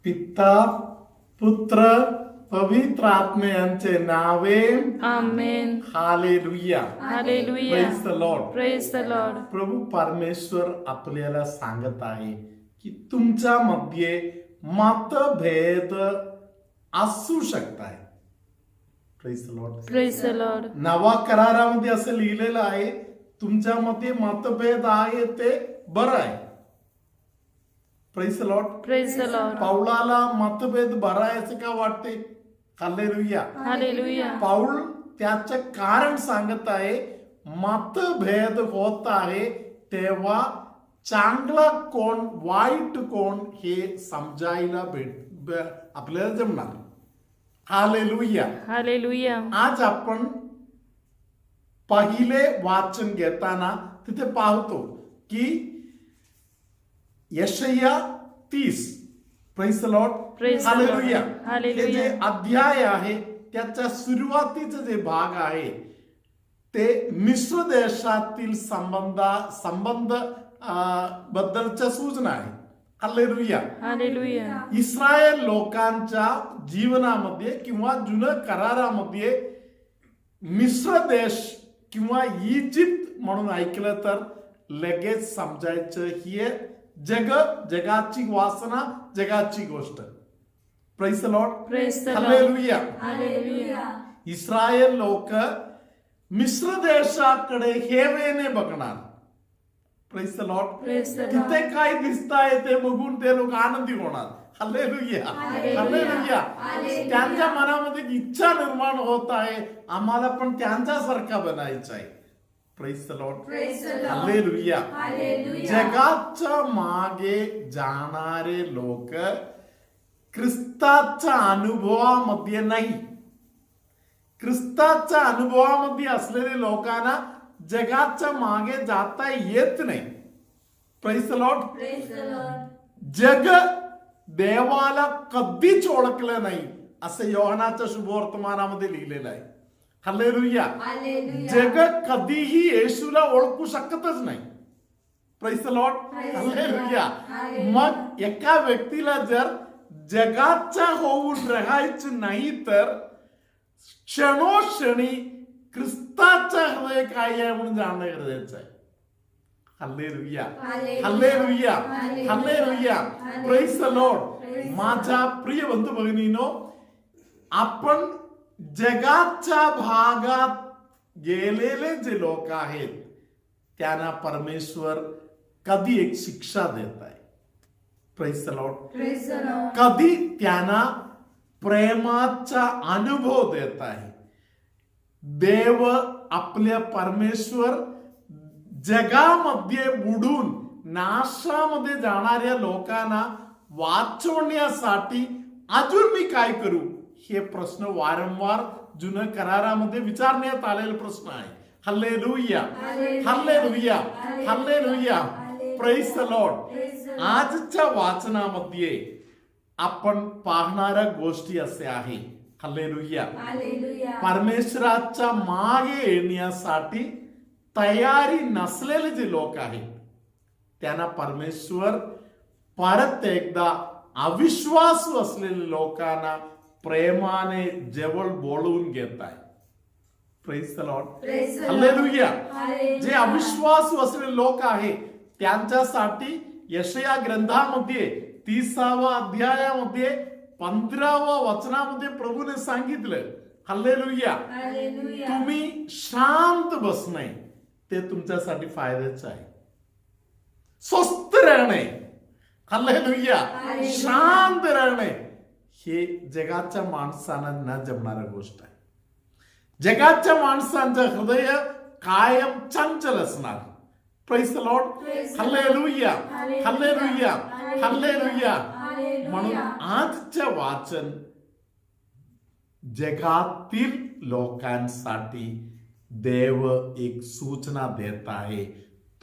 पिता पुत्र पवित्र आत्मे यांचे नावे amen. Hallelujah. Hallelujah. Praise the Lord. Praise the Lord. प्रभू परमेश्वर आपल्याला सांगत आहे की तुमच्या मध्ये मतभेद असू शकतात. Praise the Lord. Praise the Lord. नवा करारामध्ये असं लिहिलेलं आहे, तुमच्यामध्ये मतभेद आहे ते बरं आहे. Praise the Lord. Praise the Lord. पाऊलाला मतभेद बरं आहे असं का वाटते? हालेलुया. हालेलुया. पाऊल त्याचं कारण सांगत आहे, मतभेद होत आहे तेव्हा चांगला कोण वाईट कोण हे समजायला आपल्याला जमणार. हालेलुया. हालेलुया. आज आपण पहिले वाचन घेताना तिथे पाहतो की यशया 30. Praise the Lord. Praise the Lord. Hallelujah. Hallelujah. हे जे अध्याय आहे त्याच्या सुरुवातीचे जे भाग आहे ते मिस्र देशातील संबंध बद्दलच्या सूचना आहे. हालेलुया. हालेलुया. इस्रायल लोकांच्या जीवनामध्ये किंवा जुन्या करारामध्ये मिस्र देश किंवा इजिप्त म्हणून ऐकलं तर लगेच समजायचं ही जगाची वासना, जगाची गोष्ट. Praise the Lord. Praise the Lord. Hallelujah. Hallelujah. Israel लोक मिस्र देशाकडे हेवेने बघणार. Praise the Lord. Praise the Lord. तिथे काय दिसताय ते बघून ते लोक आनंदी होणार. हालेलुया. हालेलुया. त्यांच्या मनामध्ये इच्छा निर्माण होत आहे, आम्हाला पण त्यांच्यासारखा बनायचं आहे. Praise the Lord. हालेलुया. जगाच्या मागे जाणारे लोक ख्रिस्ताच्या अनुभवामध्ये नाही. ख्रिस्ताच्या अनुभवामध्ये असलेल्या लोकांना जगाच्या मागे जाता येत नाही. Praise the Lord. जग देवाला कधीच ओळखलं नाही असं योहानाच्या शुभवर्तमानामध्ये लिहिलेलं आहे. हालेलुया. जग कधीही येशूला ओळखू शकतच नाही. Praise the Lord. हालेलुया. मग एका व्यक्तीला जर जगाचा होऊन राहायचं नाही तर क्षणोक्षणी ख्रिस्ताचा हृदय काय आहे म्हणून जाणणं गरजेचं आहे. Hallelujah. Hallelujah. Hallelujah. Praise the Lord. माझ्या प्रिय बंधू भगिनीनो, आपण जगाच्या भागात गेलेले जे लोक आहेत त्यांना परमेश्वर कधी एक शिक्षा देत आहे. Praise the Lord. कधी त्यांना प्रेमाचा अनुभव देत आहे. देव आपल्या परमेश्वर जगामध्ये बुडून नाशामध्ये जाणाऱ्या लोकांना वाचवण्यासाठी अजून मी काय करू हे प्रश्न वारंवार जुन्या करारामध्ये विचारण्यात आलेला प्रश्न आहे. Hallelujah. Hallelujah. Hallelujah. Praise the Lord. आजच्या वाचनामध्ये आपण पाहणाऱ्या गोष्टी असे आहे. हालेलुया. परमेश्वराच्या मागे येण्यासाठी तयारी नसलेले जे लोक आहेत त्यांना परमेश्वर परत एकदा अविश्वासू असलेल्या लोकांना प्रेमाने जवळ बोलवून घेत आहे. Praise the Lord. हालेलुया. जे अविश्वासू असलेले लोक आहेत त्यांच्यासाठी यशया ग्रंथामध्ये 30व्या अध्यायामध्ये 15व्या वचनामध्ये प्रभूने सांगितलं, हालेलुया, तुम्ही शांत बसणे ते तुमच्यासाठी फायद्याचं आहे. स्वस्थ राहणे, हालेलुया, शांत राहणे हे जगाच्या माणसांना न जमणारी गोष्ट आहे. जगाच्या माणसांचं हृदय कायम चंचल असणार. Praise the Lord. Hallelujah. Hallelujah. Hallelujah. म्हणून आजचं वाचन जगातील लोकांसाठी देव एक सूचना देत आहे.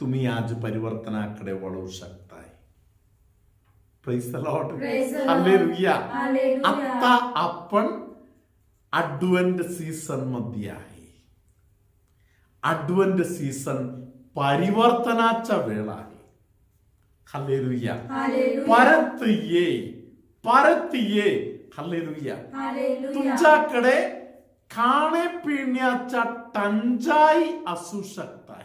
तुम्ही आज परिवर्तनाकडे वळू शकताय. Praise the Lord. हालेलुया. आता आपण ॲडव्हेंट सीझन मध्ये आहे. ॲडव्हेंट सीझन परिवर्तनाचा वेळ आहे. हालेलुया. परत ये, परत ये. हालेलुया. हालेलुया. तुमच्याकडे खाण्यापिण्याच्या टंचाई असू शकताय.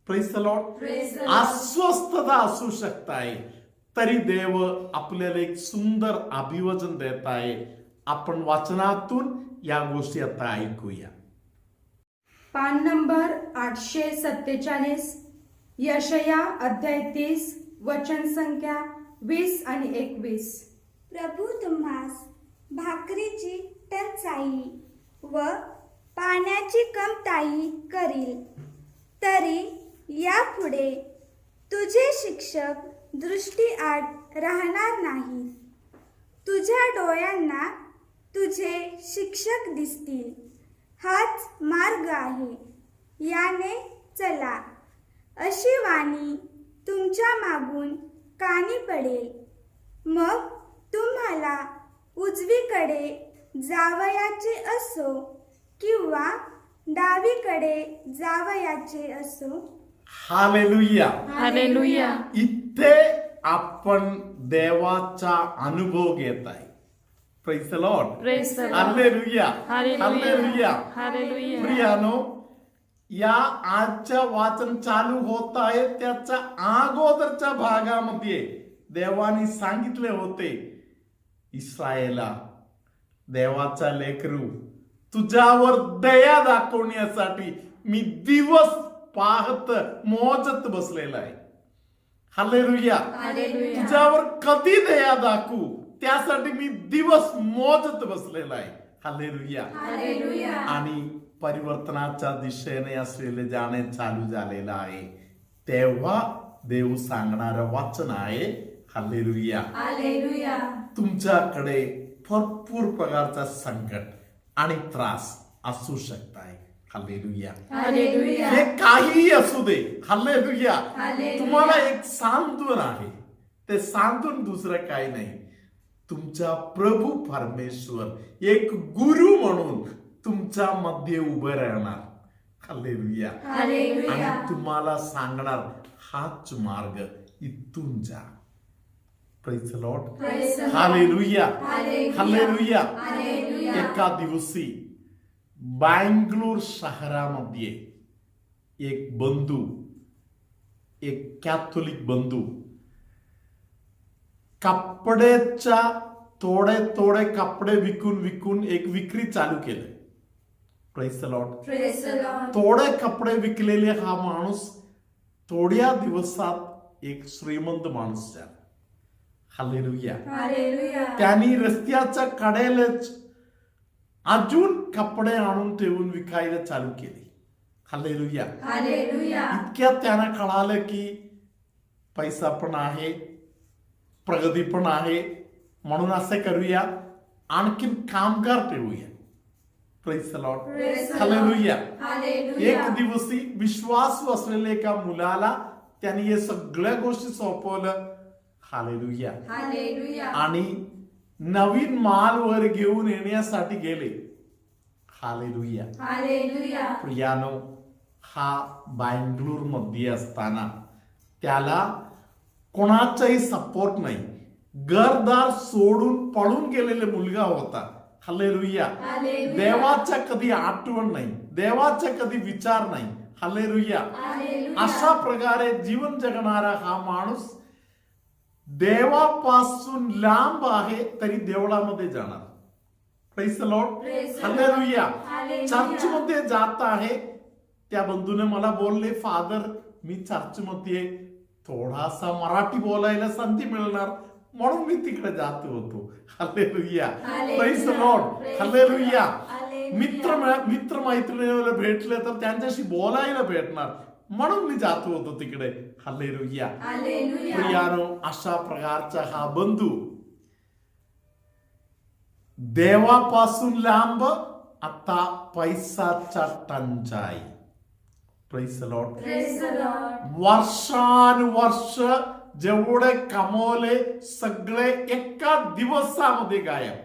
Praise the Lord. Praise the Lord. अस्वस्थता असू शकताय, तरी देव आपल्याला एक सुंदर अभिवचन देत आहे. आपण वाचनातून या गोष्टी आता ऐकूया. पान नंबर 847, यशया अध्याय 30, वचन संख्या 20 आणि 21. प्रभू तुम्हास भाकरीची टंचाई व पाण्याची कमताई करील, तरी यापुढे तुझे शिक्षक दृष्टीआड राहणार नाहीत. तुझ्या डोळ्यांना तुझे शिक्षक दिसतील. हाच मार्ग आहे, याने चला, अशी वाणी तुमच्या मागून कानी पडेल. मग तुम्हाला उजवीकडे जावयाचे असो किंवा डावीकडे जावयाचे असो. हालेलुया. हालेलुया. इथे आपण देवाचा अनुभव घेत आहे. Praise the Lord. Praise the Lord. Hallelujah. Hallelujah. Hallelujah. Hallelujah. प्रियानो, या आजच्या वाचन चालू होत आहे त्याच्या अगोदरच्या भागामध्ये देवाने सांगितले होते, इस्रायला, देवाचा लेकरू, तुझ्यावर दया दाखवण्यासाठी मी दिवस पाहत मोजत बसलेला आहे. हालेलुया. हालेलुया. तुझ्यावर कधी दया दाखवू त्यासाठी मी दिवस मोजत बसलेला आहे. हालेलुया. हालेलुया. आणि परिवर्तनाच्या दिशेने असलेले जाणे चालू झालेलं आहे. तेव्हा देव सांगणारं वाचन आहे. हालेलुया. हालेलुया. तुमच्याकडे भरपूर प्रकारचा संकट आणि त्रास असू शकताय. हालेलुया. हालेलुया. हे काहीही असू दे. हालेलुया. हालेलुया. तुम्हाला एक सांत्वन आहे. ते सांत्वन दुसरं काही नाही. तुमचा प्रभू परमेश्वर एक गुरु म्हणून तुमच्या मध्ये उभे राहणार. हालेलुया. हालेलुया. आणि तुम्हाला सांगणार, हाच मार्ग, इथून जा. Praise the Lord. Praise the Lord. Hallelujah. Hallelujah. Hallelujah. Hallelujah. एका दिवशी बँगलोर शहरामध्ये एक बंधू, एक कॅथोलिक बंधू, कपड्याच्या थोडे कपडे विकून एक विक्री चालू केले. Praise the Lord. Praise the Lord. थोडे कपडे विकलेले हा माणूस थोड्या दिवसात एक श्रीमंत माणूस झाला. हालेलुया. हालेलुया. त्यांनी रस्त्याच्या कडेलाच अजून कपडे आणून ठेवून विकायला चालू केले. हालेलुया. हालेलुया. इतक्यात त्यांना कळालं की पैसा पण आहे, प्रगती पण आहे, म्हणून असं करूया, आणखीन कामगार ठेवूया. Praise the Lord. Praise the Lord. Hallelujah. Hallelujah. एक दिवशी विश्वासू असलेल्या एका मुलाला त्यांनी हे सगळ्या गोष्टी सोपवलं. हालेलुया. हालेलुया. आणि नवीन माल वर घेऊन येण्यासाठी गेले. हालेलुया. हालेलुया. प्रियानो, हा बँगलोर मध्ये असताना त्याला कोणाचाही सपोर्ट नाही. घरदार सोडून पळून गेलेले मुलगा होता. हालेलुया. हालेलुया. देवाचा कधी आठवण नाही, देवाचा कधी विचार नाही. हालेलुया. हालेलुया. अशा प्रकारे जीवन जगणारा हा माणूस देवापासून लांब आहे, तरी देवळामध्ये जाणार. Praise the Lord. Praise the Lord. Hallelujah. Hallelujah. चर्चमध्ये जात आहे. त्या बंधूने मला बोलले, फादर, मी चर्चमध्ये थोडासा मराठी बोलायला संधी मिळणार म्हणून मी तिकडे जात होतो. Hallelujah. Hallelujah. Praise the Lord. Praise hallelujah. Hallelujah. मित्र मैत्रिणीला भेटले तर त्यांच्याशी बोलायला भेटणार म्हणून मी जात होतो तिकडे. हालेलुया. हालेलुया. प्रियानो, अशा प्रकारचा हा बंधू देवापासून लांब, आता पैसाचा टंचाई. Praise the Lord. Praise the Lord. वर्षानुवर्ष जेवढे कमवले सगळे एका दिवसामध्ये गायब.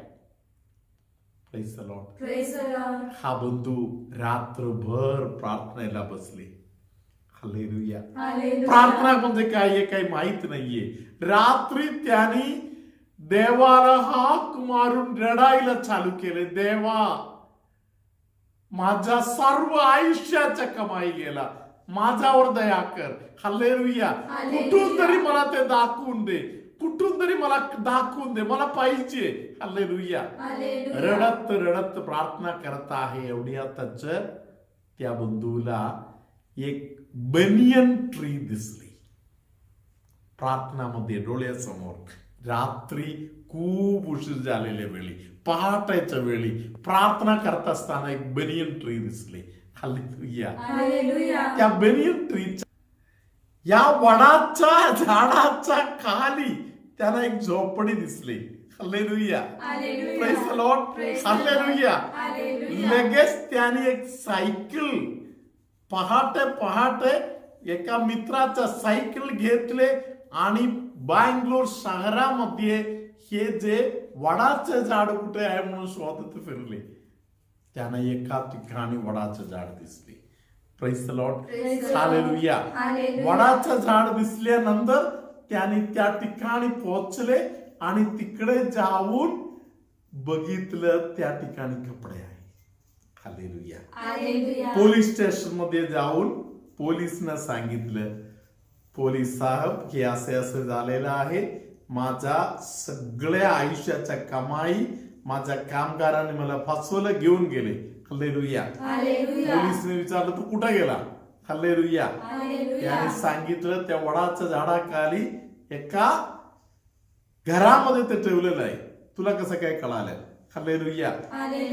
Praise the Lord. Praise the Lord. हा बंधू रात्रभर प्रार्थनेला बसले. हालेलुया. हालेलुया. प्रार्थना म्हणजे काय हे काही माहित नाहीये. रात्री त्यांनी देवाला हाक मारून रडायला चालू केले, देवा माझ्या सर्व आयुष्याच्या कमाई गेला, माझ्यावर दया कर. हालेलुया. कुठून तरी मला ते दाखवून दे, कुठून तरी मला दाखवून दे, मला पाहिजे. हालेलुया. रडत रडत प्रार्थना करत आहे. एवढ्यातच त्या बंधूला एक बनियन ट्री दिसली प्रार्थनामध्ये डोळ्यासमोर. रात्री खूप उशीर झालेल्या वेळी, पहाटेच्या वेळी प्रार्थना करत असताना एक बनियन ट्री दिसले. हालेलुया. त्या बनियन ट्रीच्या, या वडाच्या झाडाच्या खाली त्यांना एक झोपडी दिसली. Hallelujah. Praise the Lord. Hallelujah. लगेच त्याने एक सायकल, पहाटे पहाटे एका मित्राचा सायकल घेतले आणि बँगलोर शहरामध्ये हे जे वडाचे झाड कुठे आहे म्हणून शोधत फिरले. त्यांना एका ठिकाणी वडाचं झाड दिसले. Praise the Lord. हालेलुया. वडाचं झाड दिसल्यानंतर त्याने त्या ठिकाणी पोहोचले आणि तिकडे जाऊन बघितलं, त्या ठिकाणी कपडे आहे. हालेलुया. पोलीस स्टेशन मध्ये जाऊन पोलिसना सांगितलं, पोलीस साहेब हे असे असे झालेलं आहे, माझ्या सगळ्या आयुष्याच्या कमाई माझ्या कामगारांनी मला फसवलं, घेऊन गेले. हालेलुया. पोलिसने विचारलं, तू कुठे गेला? हालेलुया. त्याने सांगितलं, त्या वडाच्या झाडाखाली एका घरामध्ये ते ठेवलेलं आहे. तुला कसं काय कळालं? हालेलुया.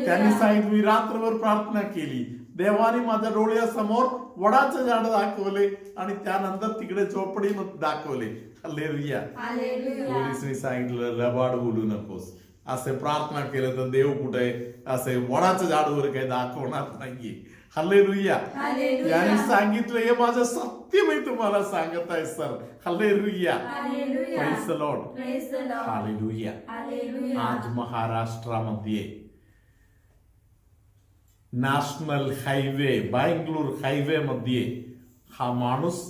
त्यांनी सांगितलं, मी रात्रभर प्रार्थना केली, देवाने माझ्या डोळ्यासमोर वडाचं झाड दाखवले आणि त्यानंतर तिकडे झोपडी दाखवले. हालेलुया. पोलिसने सांगितलं, लबाड बोलू नकोस, असे प्रार्थना केलं तर देव कुठे असे वडाचं झाड वगैरे काही दाखवणार नाहीये. हालेलुया. याने सांगितलं, हे माझं सत्य मी तुम्हाला सांगत आहे sir. Hallelujah. Praise the Lord. Hallelujah. आज महाराष्ट्रामध्ये नॅशनल हायवे, बँगलोर हायवे मध्ये हा माणूस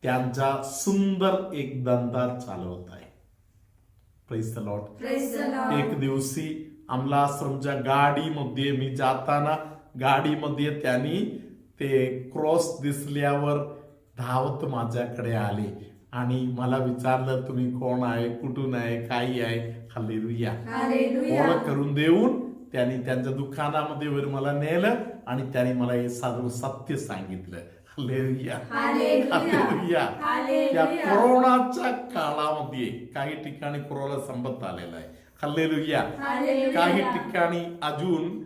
त्यांचा सुंदर एक धंदा चालवत आहे. Praise the Lord. एक दिवशी अमलाश्रमच्या गाडीमध्ये मी जाताना, गाडीमध्ये त्यांनी ते क्रॉस दिसल्यावर धावत माझ्याकडे आले आणि मला विचारलं, तुम्ही कोण आहे, कुठून आहे, काय आहे. हालेलुया. ओळख करून देऊन त्यांनी त्यांच्या दुकानामध्ये वर मला नेलं आणि त्यांनी मला हे सर्व सत्य सांगितलं. हालेलुया. हालेलुया. या कोरोनाच्या काळामध्ये काही ठिकाणी कोरोना संपत आलेला आहे. हालेलुया. काही ठिकाणी अजून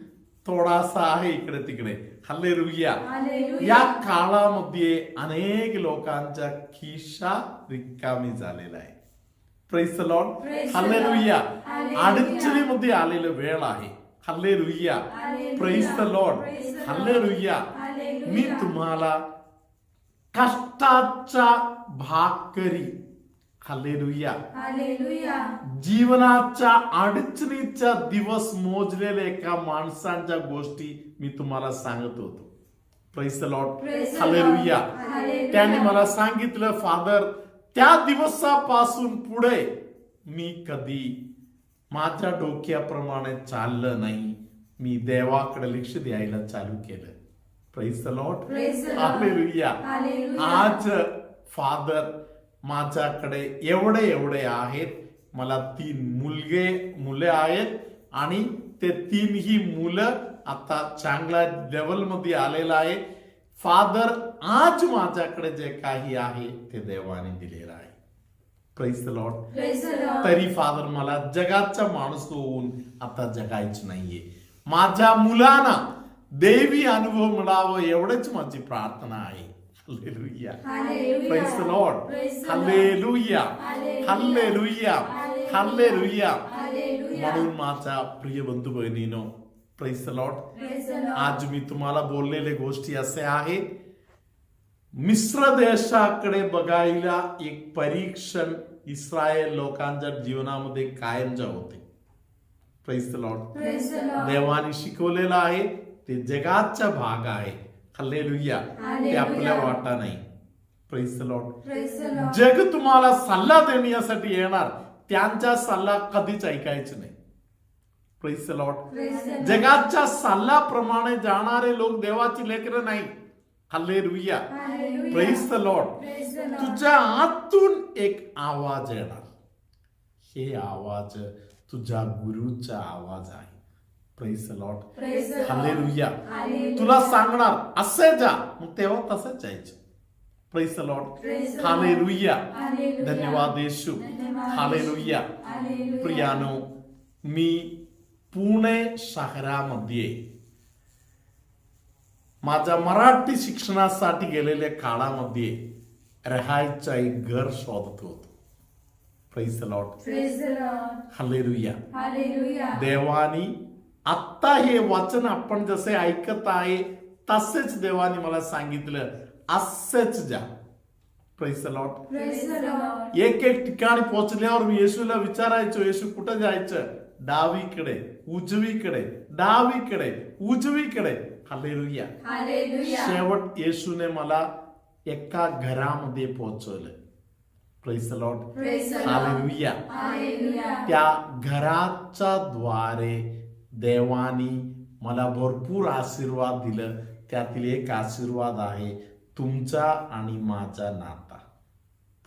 थोडासा आहे इकडे तिकडे. हालेलुया. या काळामध्ये अनेक लोकांच्या खिशा रिकामी झालेला आहे. Praise the Lord. हालेलुया. अडचणीमध्ये आलेला वेळ आहे. Hallelujah. Praise the Lord. Hallelujah. मी तुम्हाला कष्टाच्या भाकरी, हालेलुया, जीवनाच्या अडचणीच्या दिवस मोजलेल्या एका माणसांच्या गोष्टी मी तुम्हाला सांगत होतो. Praise the Lord. हालेलुया. त्यांनी मला सांगितलं, फादर, त्या दिवसापासून पुढे मी कधी माझ्या डोक्याप्रमाणे चाललं नाही, मी देवाकडे लक्ष द्यायला चालू केलं. Praise the Lord. हालेलुया. आज फादर माझ्याकडे एवढे आहेत, मला 3 मुले आहेत आणि ते 3ही मुलं आता चांगल्या लेवल मध्ये आलेला आहे. फादर, आज माझ्याकडे जे काही आहे ते देवाने दिलेलं आहे. Praise the Lord. तरी फादर, मला जगाचा माणूस होऊन आता जगायचं नाहीये. माझ्या मुलांना देवी अनुभव मिळावं एवढंच माझी प्रार्थना आहे. Hallelujah. Praise the Lord. Hallelujah. Hallelujah. Hallelujah. म्हणून माझ्या प्रिय बंधू बहिणीनो, प्रेज द लॉर्ड, आज मी तुम्हाला बोललेले गोष्टी असे आहेत. मिस्र देशाकडे बघायला एक परीक्षण इस्रायल लोकांच्या जीवनामध्ये कायमचे होते. Praise the Lord. देवाने शिकवलेलं आहे, ते जगाचा भाग आहे. हालेलुया. ते आपल्या वाटा नाही. Praise the Lord. जग तुम्हाला सल्ला देण्यासाठी येणार, त्यांचा सल्ला कधीच ऐकायचं नाही. Praise the Lord. Praise the Lord. जगाच्या सल्ल्याप्रमाणे जाणारे लोक देवाची लेकरं नाही. Hallelujah. Hallelujah. Praise the Lord. Praise the Lord. तुझ्या आतून एक आवाज येणार. हे आवाज तुझ्या गुरुचा आवाज आहे. Praise the Lord. Praise the Lord. Hallelujah. Hallelujah. तुला सांगणार असे जा, मग तेव्हा तसंच जायचं. Praise the Lord. Praise the Lord. Hallelujah. Hallelujah. धन्यवाद येशू. धन्यवाद हालेलुया. Hallelujah. प्रियानो, मी पुणे शहरामध्ये माझ्या मराठी शिक्षणासाठी गेलेल्या काळामध्ये राहायचं एक घर शोधत होतो. Praise the Lord. Praise the Lord. Hallelujah. Hallelujah. देवानी आत्ता हे वचन आपण जसे ऐकत आहे तसेच देवानी मला सांगितलं, असेच जा. Praise the Lord. Praise the Lord. एक एक ठिकाणी पोहोचल्यावर मी येशूला विचारायचो, येशू कुठं जायचं? डावीकडे, उजवीकडे, डावीकडे, उजवीकडे. हालेलुया. Hallelujah. शेवट येशूने मला एका घरामध्ये पोहोचवलं. Praise the Lord. Praise the Lord. Hallelujah. Hallelujah. त्या घराच्या द्वारे देवानी मला भरपूर आशीर्वाद दिलं. त्यातील एक आशीर्वाद आहे तुमचा आणि माझा नाता.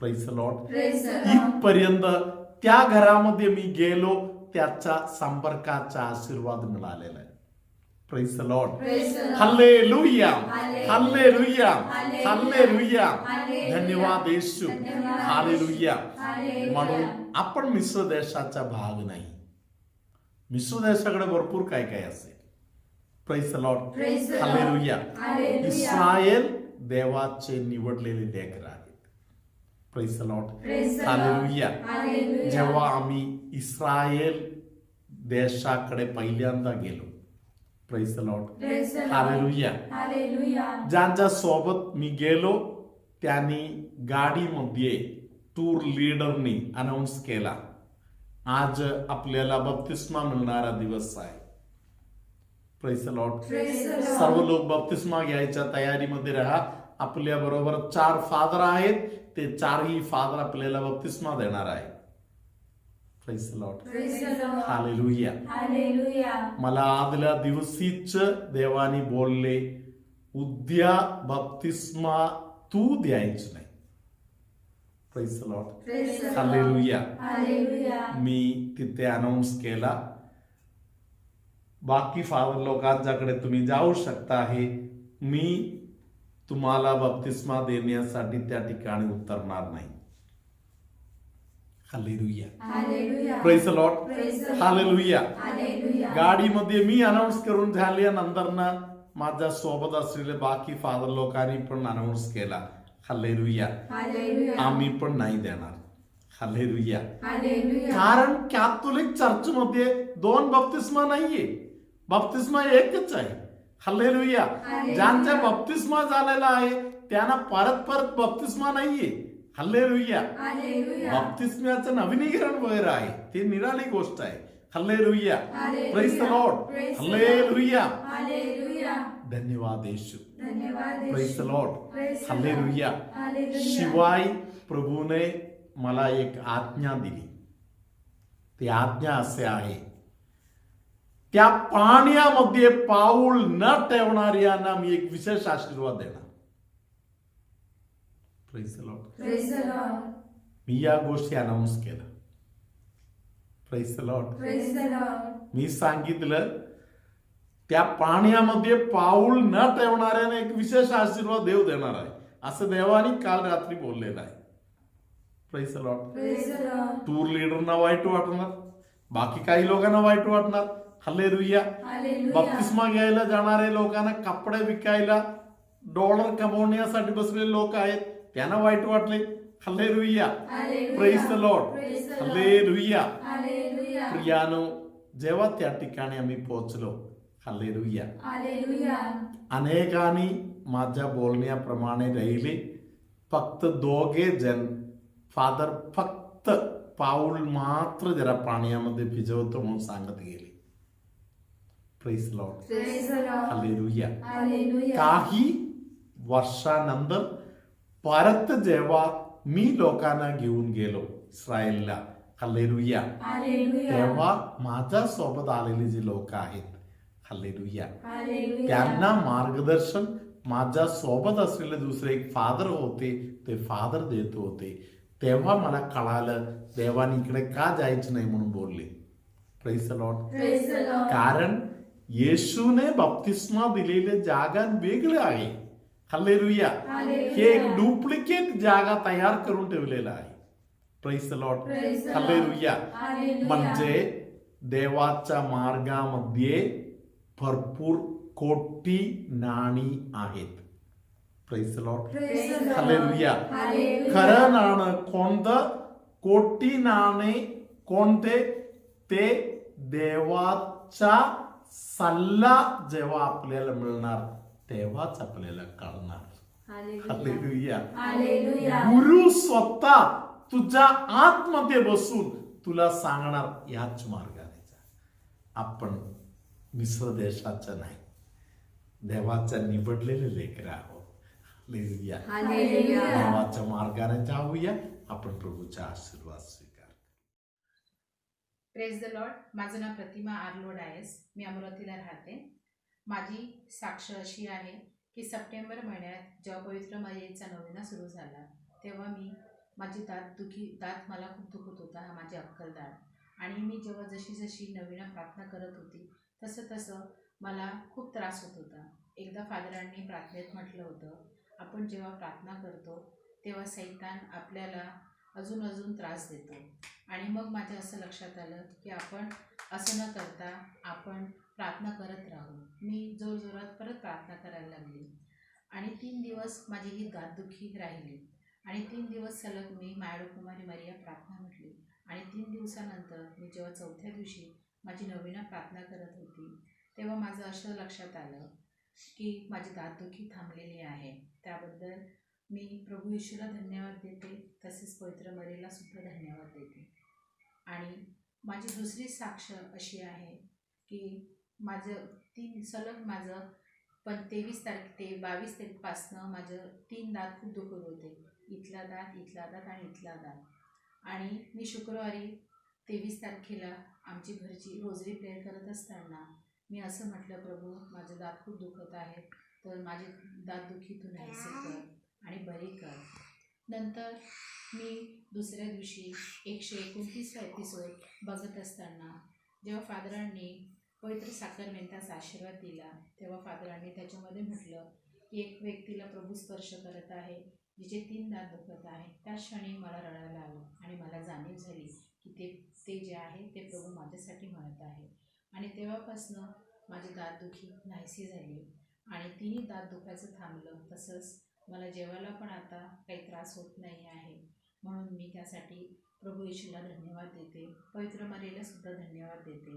Praise the Lord. Praise the Lord. इथपर्यंत त्या घरामध्ये मी गेलो, त्याचा संपर्काचा आशीर्वाद मिळालेला आहे. Praise the Lord. Praise the Lord. Hallelujah. Hallelujah. Hallelujah. Hallelujah. Hallelujah. Hallelujah. धन्यवाद येशू. धन्यवाद. हालेलुया. Hallelujah. म्हणून आपण मिस्र देशाचा भाग नाही. मिस्र देशाकडे भरपूर काय काय असेल. Praise the Lord. Praise the Lord. Hallelujah. Hallelujah. Israel देवाचे निवडलेले लेकर आहेत. Praise the Lord. Praise the Lord. Hallelujah. Hallelujah. जेव्हा आम्ही इस्रायल देशाकडे पहिल्यांदा गेलो, praise the Lord. Praise the Lord. Hallelujah. Hallelujah. ज्यांच्या सोबत मी गेलो त्यांनी गाडीमध्ये टूर लीडरनी अनाऊन्स केला, आज आपल्याला बप्तिस्मा मिळणारा दिवस आहे. Praise the Lord. Praise the Lord. सर्व लोक बप्तिस्मा घ्यायच्या तयारीमध्ये राहा. आपल्या बरोबर 4 फादर आहेत, ते 4ही फादर आपल्याला बप्तिस्मा देणार आहे. Praise the Lord. Praise the Lord. Hallelujah. Hallelujah. मला आदल्या दिवशीच देवानी बोलले, उद्या बप्तिस्मा तू द्यायची नाही. Praise the Lord. Praise the Lord. Hallelujah. Hallelujah. मी तिथे अनाऊन्स केला, बाकी फादर लोकांच्याकडे तुम्ही जाऊ शकता आहे, मी तुम्हाला बप्तिस्मा देण्यासाठी त्या ठिकाणी उतरणार नाही. Hallelujah. Hallelujah. Praise the Lord. Praise the Lord. Hallelujah. Hallelujah. गाडीमध्ये मी अनाऊन्स करून झाल्यानंतर ना माझ्या सोबत असलेले बाकी फादर लोकांनी पण अनाऊन्स केला, हालेलुया, Hallelujah. आम्ही पण नाही देणार. हालेलुया. Hallelujah. कारण कॅथोलिक चर्चमध्ये 2 बप्तिस्मा नाहीये, बप्तिस्मा एकच आहे. हालेलुया. हालेलुया. ज्यांचा बप्तिस्मा झालेला आहे त्यांना परत परत बप्तिस्मा नाहीये. हालेलुया. Hallelujah. बप्तिस्म्याचं नवीनीकरण वगैरे आहे, ते निराळी गोष्ट आहे. Hallelujah. Hallelujah. Praise the Lord. Praise the hallelujah. Hallelujah. धन्यवाद येशू. धन्यवाद praise the Lord. Praise the hallelujah. Lord. Hallelujah. शिवाय प्रभूने मला एक आज्ञा दिली. ती आज्ञा असे आहे, त्या पाण्यामध्ये पाऊल न ठेवणाऱ्यांना मी एक विशेष आशीर्वाद देणार. Praise the Lord. Praise the Lord. मी या गोष्टी अनाऊन्स केलं. Praise the Lord. Praise the Lord. मी सांगितलं, त्या पाण्यामध्ये पाऊल न ठेवणाऱ्याने एक विशेष आशीर्वाद देव देणार आहे, असं देवानी काल रात्री बोललेलं आहे. Praise the Lord. Praise the Lord. Tour लीडरना वाईट वाटणार, बाकी काही लोकांना वाईट वाटणार. हालेलुया. Hallelujah. बप्तिस्मा घ्यायला जाणारे लोकांना कपडे विकायला डॉलर कमवण्यासाठी बसलेले लोक आहेत, त्यांना वाईट वाटले. Hallelujah. Hallelujah. Praise the Lord. Praise the Lord. Hallelujah. Hallelujah. प्रियानो, जेव्हा त्या ठिकाणी आम्ही पोहोचलो, हालेलुया, Hallelujah. अनेकांनी माझ्या बोलण्याप्रमाणे राहिले. फक्त 2 जण फादर फक्त पाऊल मात्र जरा पाण्यामध्ये भिजवतो म्हणून सांगत गेले. Praise the Lord. Praise the Lord. Hallelujah. Hallelujah. काही वर्षानंतर परत जेव्हा मी लोकांना घेऊन गेलो इस्रायलला, हालेलुया. हालेलुया. तेव्हा माझ्या सोबत आलेली जी लोक आहेत, हालेलुया, हालेलुया. त्यांना मार्गदर्शन माझ्या सोबत असलेले दुसरे एक फादर होते, ते फादर देत होते. तेव्हा मला कळालं देवाने इकडे का जायचं नाही म्हणून बोलले. Praise the Lord. Praise the Lord. कारण येशूने बप्तिस्मा दिलेले जागा वेगळे आहे. हालेलुया. हालेलुया. हे एक डुप्लिकेट जागा तयार करून ठेवलेला आहे. Praise the Lord. Praise the Lord. Hallelujah. Hallelujah. म्हणजे देवाच्या मार्गामध्ये भरपूर कोटी नाणी आहेत. Praise the Lord. Praise the Lord. Hallelujah. Hallelujah. खरं नाणं कोणतं? कोटी नाणे कोणते? ते देवाचा सल्ला जेव्हा आपल्याला मिळणार तेव्हाच आपल्याला कळणार. हालेलुया. हालेलुया. गुरु स्वतः तुझ्या आतमध्ये बसून तुला सांगणार याच मार्गाने जा. आपण मिश्र देशाचं नाही, देवाच्या निवडलेले लेकरं आहोत. हालेलुया. हालेलुया. देवाच्या मार्गाने जाऊया. आपण प्रभूचा आशीर्वाद स्वीकार. Praise the Lord. माझं नाव प्रतिमा आर्लो डायस. मी अमरावतीला राहते. माझी साक्ष अशी आहे की सप्टेंबर महिन्यात जेव्हा पवित्र मायेचा नवीना सुरू झाला तेव्हा माझी दात मला खूप दुखत होता, हा माझी अक्कल दात. आणि मी जेव्हा जशी नवीना प्रार्थना करत होती तसं मला खूप त्रास होत होता. एकदा फादरांनी प्रार्थनेत म्हटलं होतं, आपण जेव्हा प्रार्थना करतो तेव्हा सैतान आपल्याला अजून त्रास देतो. आणि मग माझ्या असं लक्षात आलं की आपण असं न करता आपण प्रार्थना करत राहू. मी जोरजोरात परत प्रार्थना करायला लागली आणि 3 दिवस माझी ही दातदुखी राहिली. आणि 3 दिवस सलग मी मायाडू कुमारी मरिया प्रार्थना म्हटली. आणि 3 दिवसानंतर मी जेव्हा 4थ्या दिवशी माझी नवीन प्रार्थना करत होती तेव्हा माझं असं लक्षात आलं की माझी दातदुखी थांबलेली आहे. त्याबद्दल मी प्रभू येशूला धन्यवाद देते, तसेच पवित्र मरियेला सुद्धा धन्यवाद देते. आणि माझी दुसरी साक्ष अशी आहे की माझं 23 तारीख ते 22 तारखेपासनं माझं 3 दात खूप दुखत होते. इथला दात आणि इथला दात. आणि मी शुक्रवारी 23 तारखेला आमची घरची रोजरी प्रेयर करत असताना मी असं म्हटलं, प्रभू माझे दात खूप दुखत आहेत, तर माझी दातदुखी तू नाहीसे कर आणि बरी कर. नंतर मी दुसऱ्या दिवशी 129 एपिसोड बघत असताना जेव्हा फादरांनी पवित्र साखरमेंताचा आशीर्वाद दिला तेव्हा फादरांनी त्याच्यामध्ये म्हटलं की एक व्यक्तीला प्रभू स्पर्श करत आहे जिचे 3 दात दुखत आहे. त्या क्षणी मला रडायला आलं आणि मला जाणीव झाली की ते जे आहे ते प्रभू माझ्यासाठी म्हणत आहे. आणि तेव्हापासनं माझी दातदुखी नाहीशी झाली आणि 3 दात दुखायचं थांबलं. तसंच मला जेवायला पण आता काही त्रास होत नाही आहे. म्हणून मी त्यासाठी प्रभू येशूला धन्यवाद देते, पवित्र मरियेला सुद्धा धन्यवाद देते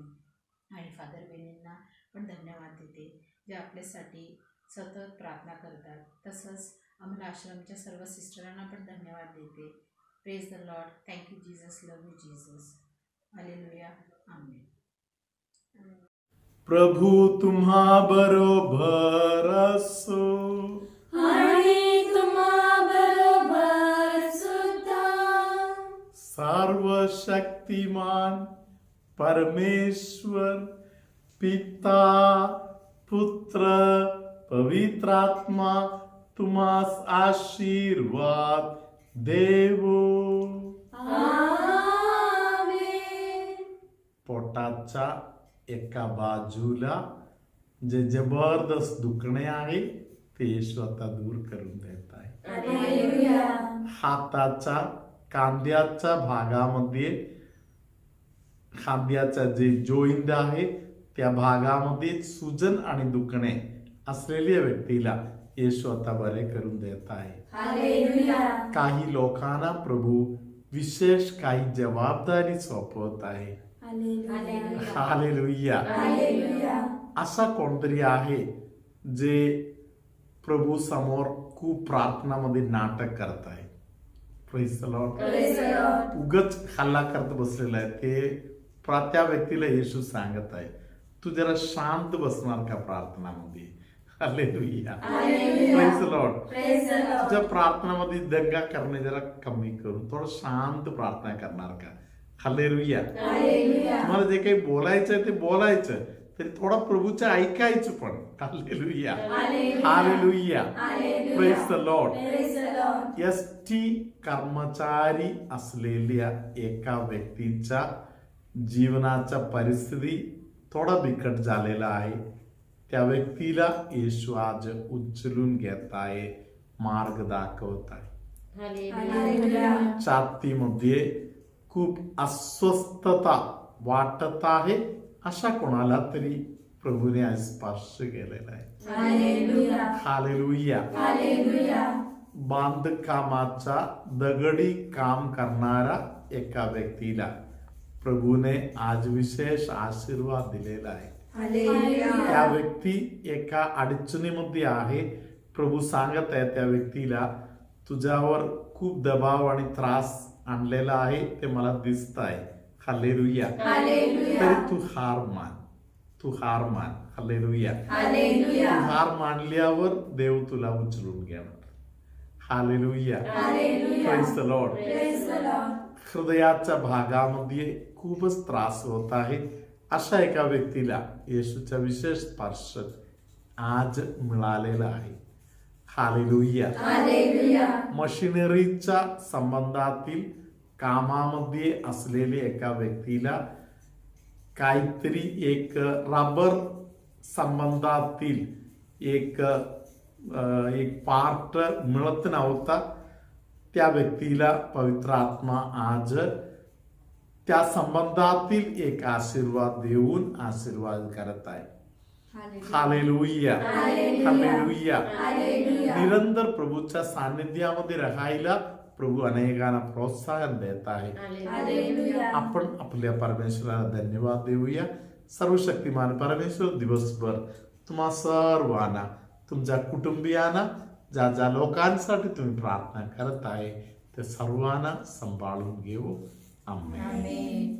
आणि फादर बेनींना पण धन्यवाद देते जे आपल्यासाठी सतत प्रार्थना करतात. तसंच अमला आश्रमच्या सर्व सिस्टरांना पण धन्यवाद देते. Praise the Lord. Thank you Jesus. Love you Jesus. Hallelujah. Amen. प्रभू तुम्हा बरोबर असो. आणि तुम्हाबरोबर सुद्धा. सर्वशक्तिमान परमेश्वर पिता पुत्र पवित्रात्मा तुम्हास आशीर्वाद देवो. आमेन. पोटाच्या एका बाजूला जे जबरदस्त दुखणे आहे ते येशू आता दूर करून देत आहे. हालेलुया. हाताच्या कांद्याच्या भागामध्ये खांद्याचा जे जॉइंट आहे त्या भागामध्ये सुजन आणि दुखणे असलेल्या व्यक्तीला येशू आता बरे करून देत आहे. हालेलुया. काही लोकांना प्रभू विशेष काही जबाबदारी सोपवत आहे. हालेलुया. हालेलुया. हालेलुया. असा कोणतरी आहे जे प्रभू समोर खूप प्रार्थनामध्ये नाटक करत आहे. Praise the Lord. Praise the Lord. उगच हल्ला करत बसलेला आहे. ते त्या व्यक्तीला येशू सांगत आहे, तू जरा शांत बसणार का प्रार्थनामध्ये. Hallelujah. Hallelujah. Praise the Lord. Praise the Lord. तुझ्या प्रार्थनामध्ये दंगा करणे जरा कमी करून थोडं शांत प्रार्थना करणार का. हालेलुया. हालेलुया. तुम्हाला जे काही बोलायचंय ते बोलायचं, तरी थोडा प्रभूचं ऐकायचं पण. Hallelujah. Hallelujah. Hallelujah. Hallelujah. Praise the Lord. Praise the Lord. ST कर्मचारी असलेल्या एका व्यक्तीच्या जीवनाच्या परिस्थिती थोडा बिकट झालेला आहे. त्या व्यक्तीला येशू आज उचलून घेत आहे, मार्ग दाखवत आहे. हालेलुया. छातीमध्ये खूप अस्वस्थता वाटत आहे, अशा कोणाला तरी प्रभूने आज स्पर्श केलेला आहे. हालेलुया. हालेलुया. हालेलुया. बांधकामाचा दगडी काम करणारा एका व्यक्तीला प्रभूने आज विशेष आशीर्वाद दिलेला आहे. हालेलुया. त्या व्यक्ती एका अडचणीमध्ये आहे. प्रभू सांगत आहे त्या व्यक्तीला, तुझ्यावर खूप दबाव आणि त्रास आणलेला आहे, ते मला दिसत आहे. हालेलुया. हालेलुया. तरी तू हार मान, तू हार मान. हालेलुया. हालेलुया. तू हार मानल्यावर देव तुला उचलून घेणार. Hallelujah. Hallelujah. Praise the Lord. Praise the Lord. हृदयाच्या भागामध्ये खूपच त्रास होत आहे, अशा एका व्यक्तीला येशूचा विशेष स्पर्श आज मिळालेला आहे. हालेलुया. हालेलुया. मशिनरीच्या संबंधातील कामामध्ये असलेल्या एका व्यक्तीला काहीतरी एक रबर संबंधातील एक पार्ट मिळत नव्हता. त्या व्यक्तीला पवित्र आत्मा आज त्या संबंधातील एक आशीर्वाद देऊन आशीर्वाद करत आहे. हालेलुया. हालेलुया. हालेलुया. निरंतर प्रभूच्या सानिध्यामध्ये राहायला प्रभू अनेकांना प्रोत्साहन देत आहे. हालेलुया. आपण आपल्या परमेश्वराला धन्यवाद देऊया. सर्वशक्तिमान परमेश्वर दिवसभर तुम्हा सर्वांना, तुमच्या कुटुंबियांना, ज्या ज्या लोकांसाठी तुम्ही प्रार्थना करत आहे, ते सर्वांना सांभाळून घेऊ. आमेन. आमेन.